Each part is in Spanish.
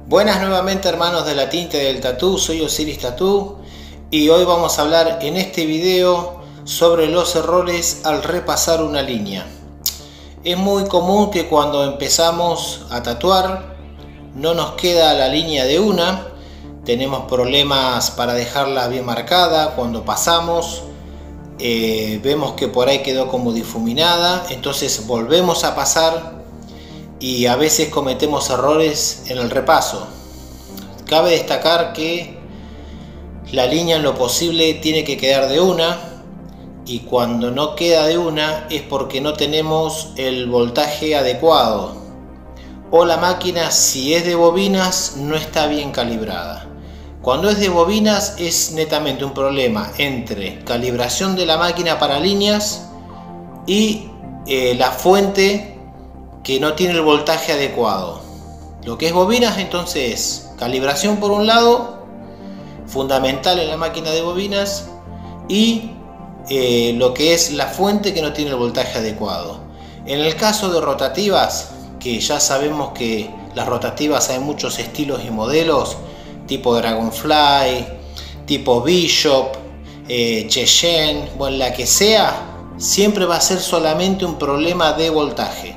Buenas nuevamente, hermanos de la tinta y del tatú, soy Osiris Tatú y hoy vamos a hablar en este video sobre los errores al repasar una línea. Es muy común que cuando empezamos a tatuar no nos queda la línea de una, tenemos problemas para dejarla bien marcada. Cuando pasamos vemos que por ahí quedó como difuminada, entonces volvemos a pasar y a veces cometemos errores en el repaso. Cabe destacar que la línea en lo posible tiene que quedar de una, y cuando no queda de una es porque no tenemos el voltaje adecuado o la máquina, si es de bobinas, no está bien calibrada. Cuando es de bobinas es netamente un problema entre calibración de la máquina para líneas y la fuente que no tiene el voltaje adecuado. Lo que es bobinas entonces es calibración por un lado, fundamental en la máquina de bobinas, y lo que es la fuente que no tiene el voltaje adecuado. En el caso de rotativas, que ya sabemos que las rotativas hay muchos estilos y modelos, tipo Dragonfly, tipo Bishop, Cheyenne, bueno, la que sea, siempre va a ser solamente un problema de voltaje.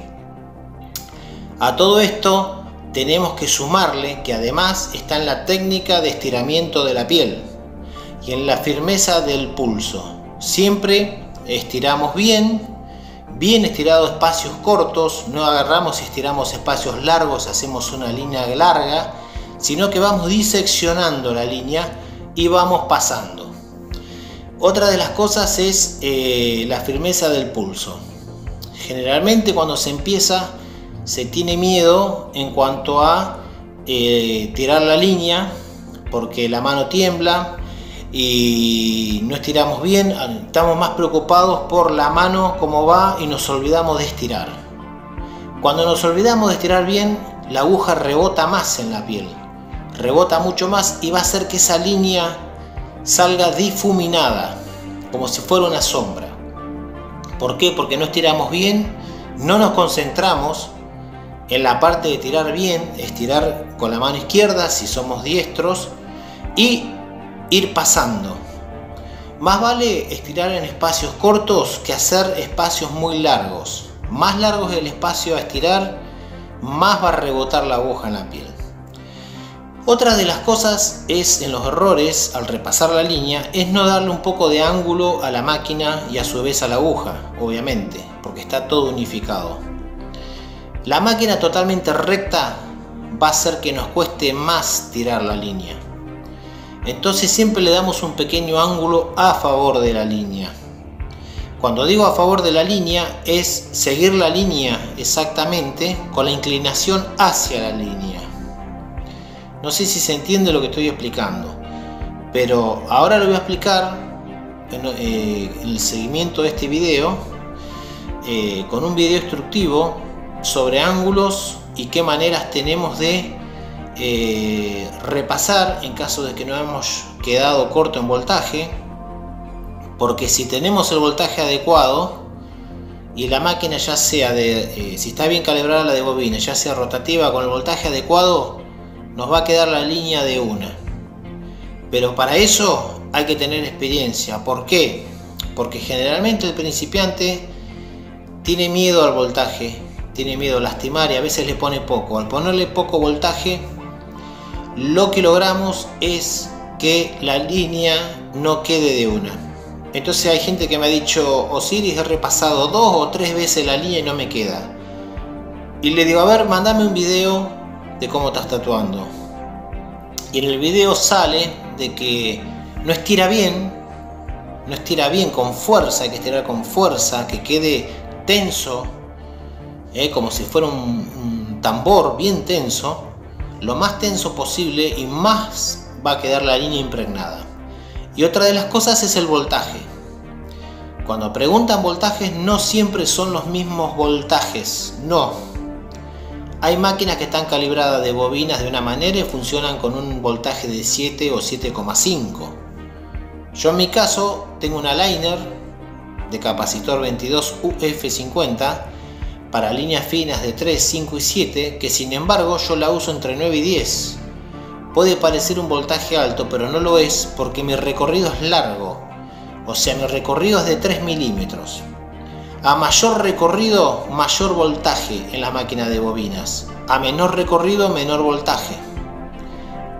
A todo esto tenemos que sumarle que además está en la técnica de estiramiento de la piel y en la firmeza del pulso. Siempre estiramos bien estirado espacios cortos, no agarramos y estiramos espacios largos, hacemos una línea larga, sino que vamos diseccionando la línea y vamos pasando. Otra de las cosas es la firmeza del pulso. Generalmente cuando se empieza se tiene miedo en cuanto a tirar la línea, porque la mano tiembla y no estiramos bien, estamos más preocupados por la mano cómo va y nos olvidamos de estirar. Cuando nos olvidamos de estirar bien, la aguja rebota más en la piel, rebota mucho más y va a hacer que esa línea salga difuminada, como si fuera una sombra. ¿Por qué? Porque no estiramos bien, no nos concentramos en la parte de tirar bien, estirar con la mano izquierda si somos diestros y ir pasando. Más vale estirar en espacios cortos que hacer espacios muy largos. Más largo es el espacio a estirar, más va a rebotar la aguja en la piel. Otra de las cosas es, en los errores al repasar la línea, es no darle un poco de ángulo a la máquina y a su vez a la aguja, obviamente, porque está todo unificado. La máquina totalmente recta va a hacer que nos cueste más tirar la línea. Entonces siempre le damos un pequeño ángulo a favor de la línea. Cuando digo a favor de la línea es seguir la línea exactamente con la inclinación hacia la línea. No sé si se entiende lo que estoy explicando, pero ahora lo voy a explicar en el seguimiento de este video con un video instructivo sobre ángulos y qué maneras tenemos de repasar en caso de que no hemos quedado corto en voltaje, porque si tenemos el voltaje adecuado y la máquina, ya sea si está bien calibrada la de bobina, ya sea rotativa, con el voltaje adecuado nos va a quedar la línea de una. Pero para eso hay que tener experiencia. ¿Por qué? Porque generalmente el principiante tiene miedo al voltaje, tiene miedo a lastimar y a veces le pone poco. Al ponerle poco voltaje, lo que logramos es que la línea no quede de una. Entonces hay gente que me ha dicho: Osiris, he repasado 2 o 3 veces la línea y no me queda. Y le digo: a ver, mandame un video de cómo estás tatuando. Y en el video sale de que no estira bien, con fuerza, hay que estirar con fuerza, que quede tenso, como si fuera un tambor bien tenso, lo más tenso posible, y más va a quedar la línea impregnada. Y otra de las cosas es el voltaje. Cuando preguntan voltajes, no siempre son los mismos voltajes, no. Hay máquinas que están calibradas de bobinas de una manera y funcionan con un voltaje de 7 o 7,5. Yo en mi caso tengo una liner de capacitor 22 UF50 para líneas finas de 3, 5 y 7, que sin embargo yo la uso entre 9 y 10. puede parecer un voltaje alto, pero no lo es porque mi recorrido es largo. O sea, mi recorrido es de 3 milímetros. A mayor recorrido, mayor voltaje en la máquina de bobinas. A menor recorrido, menor voltaje.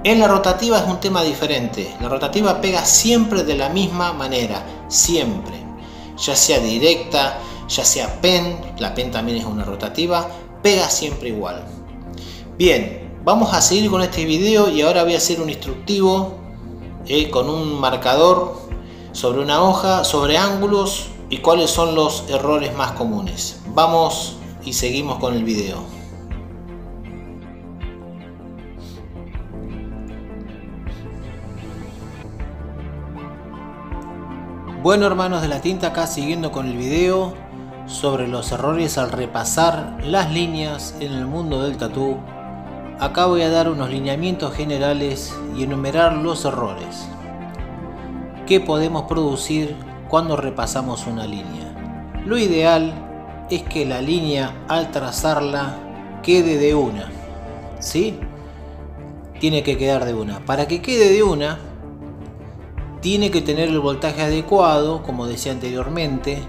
En la rotativa es un tema diferente. La rotativa pega siempre de la misma manera, siempre. Ya sea directa, ya sea PEN, la PEN también es una rotativa, pega siempre igual. Bien, vamos a seguir con este video y ahora voy a hacer un instructivo con un marcador sobre una hoja, sobre ángulos y cuáles son los errores más comunes. Vamos y seguimos con el video. Bueno, hermanos de la tinta, acá siguiendo con el video sobre los errores al repasar las líneas en el mundo del tatú. Acá voy a dar unos lineamientos generales y enumerar los errores que podemos producir cuando repasamos una línea. Lo ideal es que la línea al trazarla quede de una, ¿sí? Tiene que quedar de una. Para que quede de una, tiene que tener el voltaje adecuado, como decía anteriormente.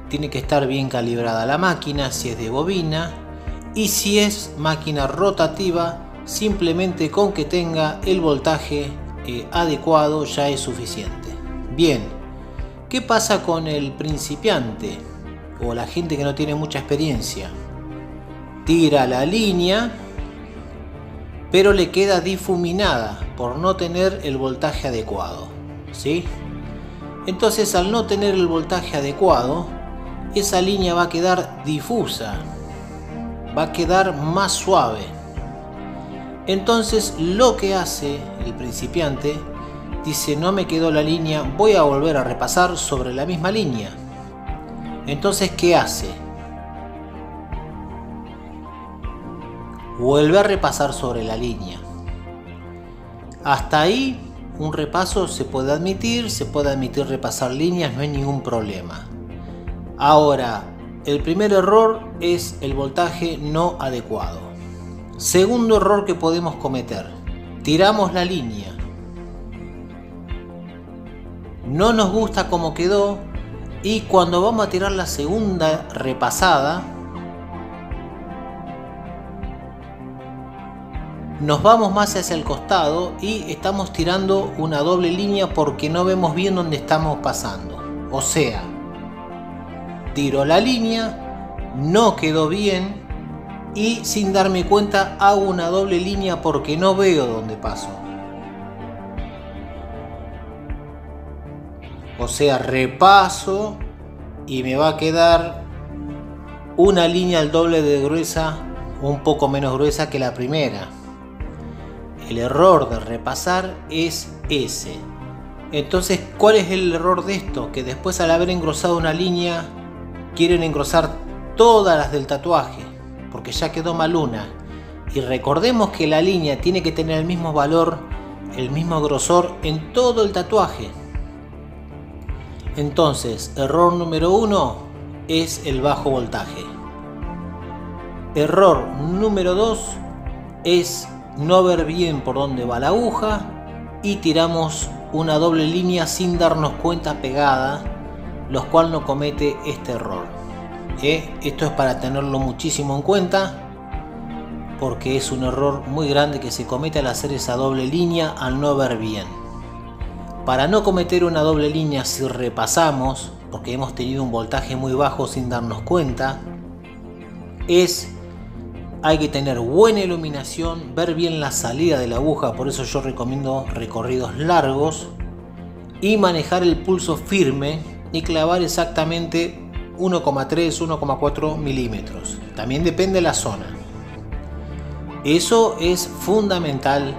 Tiene que estar bien calibrada la máquina, si es de bobina, y si es máquina rotativa, simplemente con que tenga el voltaje adecuado ya es suficiente. Bien, ¿qué pasa con el principiante o la gente que no tiene mucha experiencia? Tira la línea, pero le queda difuminada por no tener el voltaje adecuado, ¿sí? Entonces, al no tener el voltaje adecuado, esa línea va a quedar difusa, va a quedar más suave. Entonces, lo que hace el principiante, dice: no me quedó la línea, voy a volver a repasar sobre la misma línea. Entonces, ¿qué hace? Vuelve a repasar sobre la línea. Hasta ahí un repaso se puede admitir repasar líneas, no hay ningún problema. Ahora, el primer error es el voltaje no adecuado. Segundo error que podemos cometer: tiramos la línea, no nos gusta cómo quedó, y cuando vamos a tirar la segunda repasada, nos vamos más hacia el costado y estamos tirando una doble línea porque no vemos bien dónde estamos pasando. O sea, tiro la línea, no quedó bien y sin darme cuenta hago una doble línea porque no veo dónde paso. O sea, repaso y me va a quedar una línea al doble de gruesa, un poco menos gruesa que la primera. El error de repasar es ese. Entonces, ¿cuál es el error de esto? Que después, al haber engrosado una línea, quieren engrosar todas las del tatuaje porque ya quedó mal una. Y recordemos que la línea tiene que tener el mismo valor, el mismo grosor en todo el tatuaje. Entonces, error número 1 es el bajo voltaje. Error número 2 es no ver bien por dónde va la aguja y tiramos una doble línea sin darnos cuenta pegada, lo cual no comete este error. Esto es para tenerlo muchísimo en cuenta porque es un error muy grande que se comete al hacer esa doble línea al no ver bien. Para no cometer una doble línea si repasamos, porque hemos tenido un voltaje muy bajo sin darnos cuenta, hay que tener buena iluminación, ver bien la salida de la aguja, por eso yo recomiendo recorridos largos, y manejar el pulso firme y clavar exactamente 1,3-1,4 milímetros. También depende de la zona. Eso es fundamental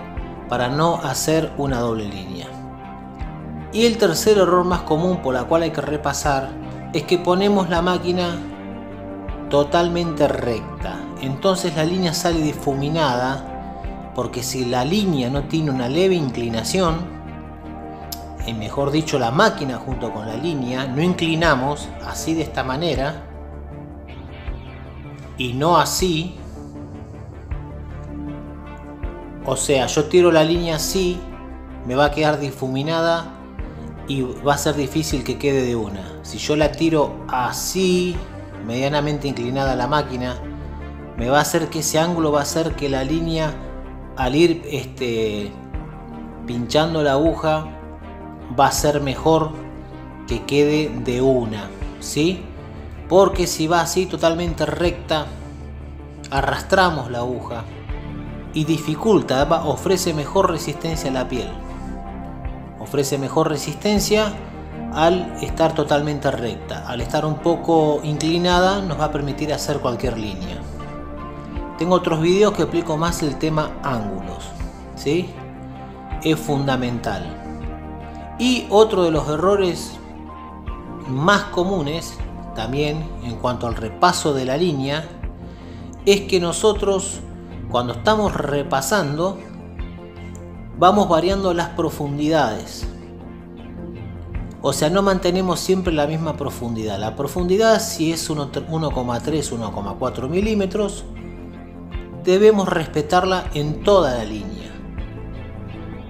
para no hacer una doble línea. Y el tercer error más común por la cual hay que repasar es que ponemos la máquina totalmente recta. Entonces la línea sale difuminada porque si la línea no tiene una leve inclinación, mejor dicho la máquina junto con la línea, no inclinamos así de esta manera y no así, O sea, yo tiro la línea así, me va a quedar difuminada y va a ser difícil que quede de una. Si yo la tiro así, medianamente inclinada la máquina, me va a hacer que ese ángulo va a hacer que la línea, al ir pinchando la aguja, va a ser mejor que quede de una, ¿sí? Porque si va así totalmente recta, arrastramos la aguja y dificulta, ofrece mejor resistencia a la piel. Ofrece mejor resistencia al estar totalmente recta. Al estar un poco inclinada nos va a permitir hacer cualquier línea. Tengo otros videos que explico más el tema ángulos, ¿sí? Es fundamental. Y otro de los errores más comunes también en cuanto al repaso de la línea es que nosotros, cuando estamos repasando, vamos variando las profundidades. O sea, no mantenemos siempre la misma profundidad. La profundidad, si es 1,3, 1,4 milímetros, debemos respetarla en toda la línea.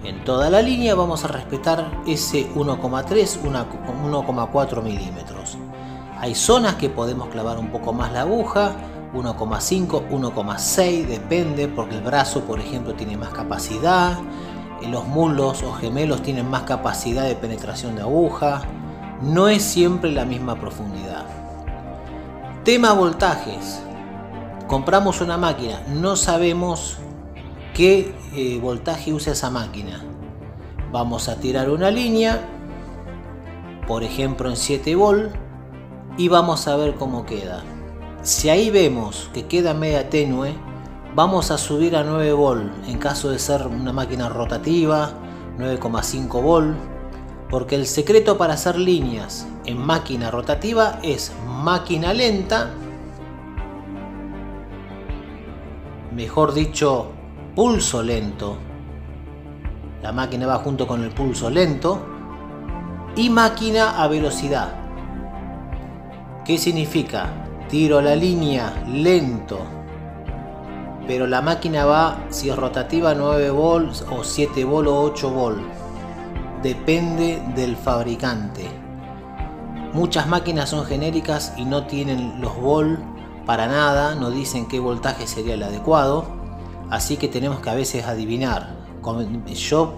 En toda la línea vamos a respetar ese 1,3, 1,4 milímetros. Hay zonas que podemos clavar un poco más la aguja, 1,5, 1,6, depende, porque el brazo, por ejemplo, tiene más capacidad, los muslos o gemelos tienen más capacidad de penetración de aguja. No es siempre la misma profundidad. Tema voltajes. Compramos una máquina, no sabemos qué voltaje usa esa máquina. Vamos a tirar una línea, por ejemplo en 7 volt, y vamos a ver cómo queda. Si ahí vemos que queda media tenue, vamos a subir a 9 volt en caso de ser una máquina rotativa, 9,5 volt, porque el secreto para hacer líneas en máquina rotativa es máquina lenta, mejor dicho, pulso lento. La máquina va junto con el pulso lento, y máquina a velocidad. ¿Qué significa? Tiro la línea lento, pero la máquina va, si es rotativa, 9 volts o 7 volt o 8 volt. Depende del fabricante. Muchas máquinas son genéricas y no tienen los volts para nada, no dicen qué voltaje sería el adecuado, así que tenemos que a veces adivinar. Yo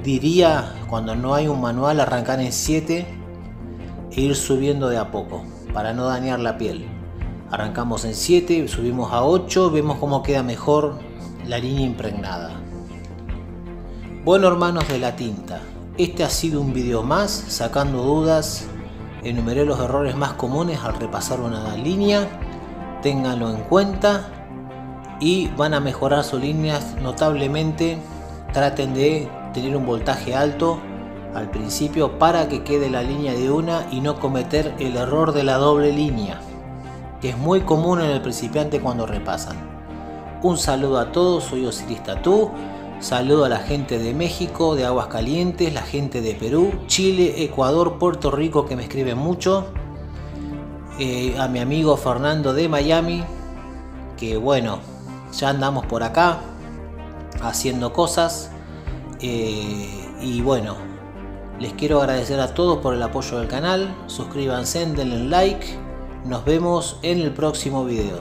diría, cuando no hay un manual, arrancar en 7 e ir subiendo de a poco para no dañar la piel. Arrancamos en 7, subimos a 8, vemos cómo queda mejor la línea impregnada. Bueno, hermanos de la tinta, este ha sido un video más sacando dudas. Enumeré los errores más comunes al repasar una línea. Ténganlo en cuenta y van a mejorar sus líneas notablemente. Traten de tener un voltaje alto al principio para que quede la línea de una y no cometer el error de la doble línea, que es muy común en el principiante cuando repasan. Un saludo a todos, soy Osiris Tattoo. Saludo a la gente de México, de Aguascalientes, la gente de Perú, Chile, Ecuador, Puerto Rico, que me escriben mucho. A mi amigo Fernando de Miami, que bueno, ya andamos por acá haciendo cosas. Y bueno, les quiero agradecer a todos por el apoyo del canal. Suscríbanse, denle like. Nos vemos en el próximo video.